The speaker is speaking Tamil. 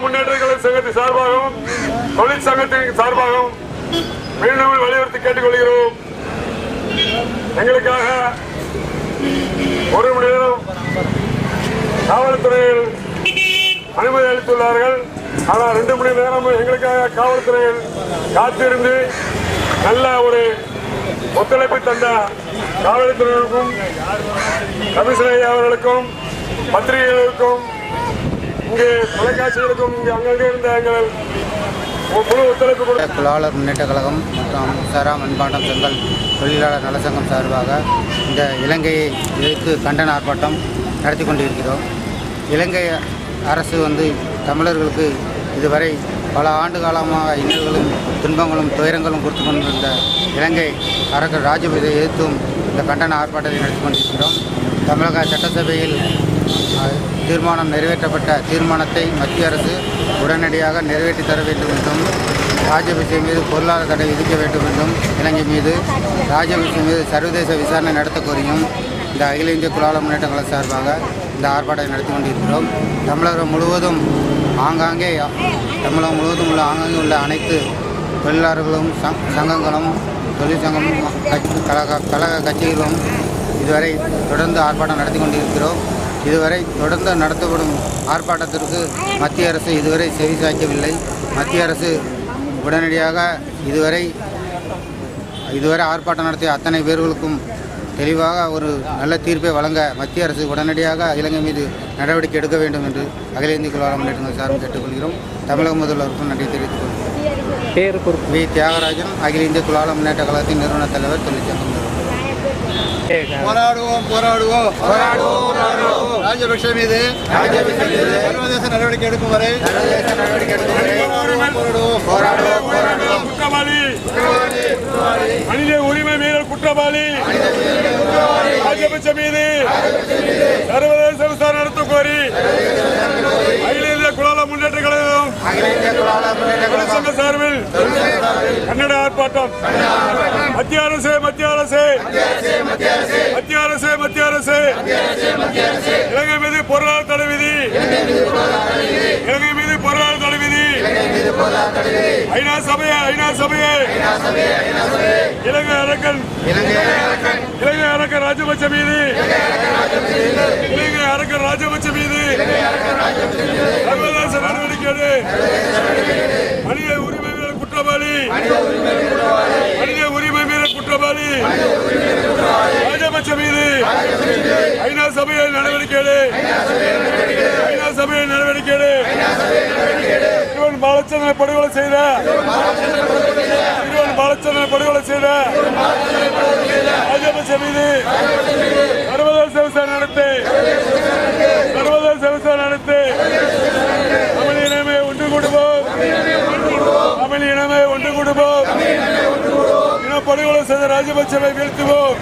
முன்னேற்ற கழக சங்கத்தின் சார்பாகவும் தொழிற்சங்கத்தின் சார்பாகவும் மீண்டும் வலியுறுத்தி கேட்டுக்கொள்கிறோம். எங்களுக்காக 1 மணி நேரம் காவல்துறையில் அனுமதி அளித்துள்ளார்கள். ஆனால் 2 மணி நேரம் எங்களுக்காக காவல்துறையில் காத்திருந்து நல்ல ஒரு ஒத்துழைப்பு தந்த காவல்துறையினருக்கும் கமிஷனர் அவர்களுக்கும் பத்திரிகைகளுக்கும் இங்கே தொலைக்காட்சிகளுக்கும் இங்கே அங்கே இருந்த எங்கள் முழு ஒத்துழைப்பு கொடுத்த தொழிலாளர் முன்னேற்ற கழகம் மற்றும் சாரா மண்பாண்டம் செங்கல் தொழிலாளர் நலசங்கம் சார்பாக இந்த இலங்கையை எதிர்த்து கண்டன ஆர்ப்பாட்டம் நடத்தி கொண்டிருக்கிறோம். இலங்கை அரசு தமிழர்களுக்கு இதுவரை பல ஆண்டு காலமாக இன்னல்களும் துன்பங்களும் துயரங்களும் கொடுத்து கொண்டிருந்த இலங்கை அரசர் ராஜபக்சேவை எதிர்த்தும் இந்த கண்டன ஆர்ப்பாட்டத்தை நடத்தி கொண்டிருக்கிறோம். தமிழக சட்டசபையில் தீர்மானம் நிறைவேற்றப்பட்ட தீர்மானத்தை மத்திய அரசு உடனடியாக நிறைவேற்றி தர வேண்டும் என்றும் ராஜபக்சே மீது பொருளாதார தடை விதிக்க வேண்டும் என்றும் இலங்கை மீது ராஜபக்சே மீது சர்வதேச விசாரணை நடத்த கோரியும் இந்த அகில இந்திய தொழிலாளர் முன்னேற்ற கழக சார்பாக இந்த ஆர்ப்பாட்டத்தை நடத்தி கொண்டிருக்கிறோம். தமிழகம் முழுவதும் ஆங்காங்கே உள்ள அனைத்து தொழிலாளர்களும் சங்கங்களும் தொழிற்சங்கமும் கழக கட்சிகளும் இதுவரை தொடர்ந்து ஆர்ப்பாட்டம் நடத்தி கொண்டிருக்கிறோம். இதுவரை தொடர்ந்து நடத்தப்படும் ஆர்ப்பாட்டத்திற்கு மத்திய அரசு இதுவரை செவி சாய்க்கவில்லை. மத்திய அரசு உடனடியாக இதுவரை ஆர்ப்பாட்டம் நடத்திய அத்தனை பேர்களுக்கும் தெளிவாக ஒரு நல்ல தீர்ப்பை வழங்க மத்திய அரசு உடனடியாக இலங்கை மீது நடவடிக்கை எடுக்க வேண்டும் என்று அகில இந்திய தொழிலாளர் முன்னேற்ற சார்பில் கேட்டுக்கொள்கிறோம். தமிழக முதல்வருக்கும் நன்றி தெரிவித்துக் கொள்கிறோம். வி. தியாகராஜன், அகில இந்திய தொழிலாளர் முன்னேற்ற கழகத்தின் நிறுவன தலைவர், தொழிற்சங்கம் நிறுவனம். போராடுவோம் ராஜபக்சே மீது சர்வதேச நடவடிக்கை எடுக்கும் வரை மனித உரிமை மீறல் குற்றவாளி ராஜபக்சே மீது சர்வதேச விசாரணை நடத்த கோரி அகில இந்திய தொழிலாளர் முன்னேற்ற கழகம் தொழிற்சங்க சார்பில் கன்னட ஆர்ப்பாட்டம். மத்திய அரசு இலங்கை மீது பொருளாதார தடை விதி, ஐநா சபையை இலங்கை அரக்கன் ராஜபக்சே மீது சர்வதேச நடவடிக்கை மனித உரிமை மீறல் குற்றவாளி ராஜபக்சே மீது ஐநா சபையில் நடவடிக்கை பாலச்சந்திரனை படுகொலை செய்த ராஜபக்சே மீது சர்வதேச விசாரணை நடத்தி தமிழ் இனமே ஒன்று கூடுவோம். இனப்படுகொலை செய்த ராஜபக்சேவை வீழ்த்துவோம்.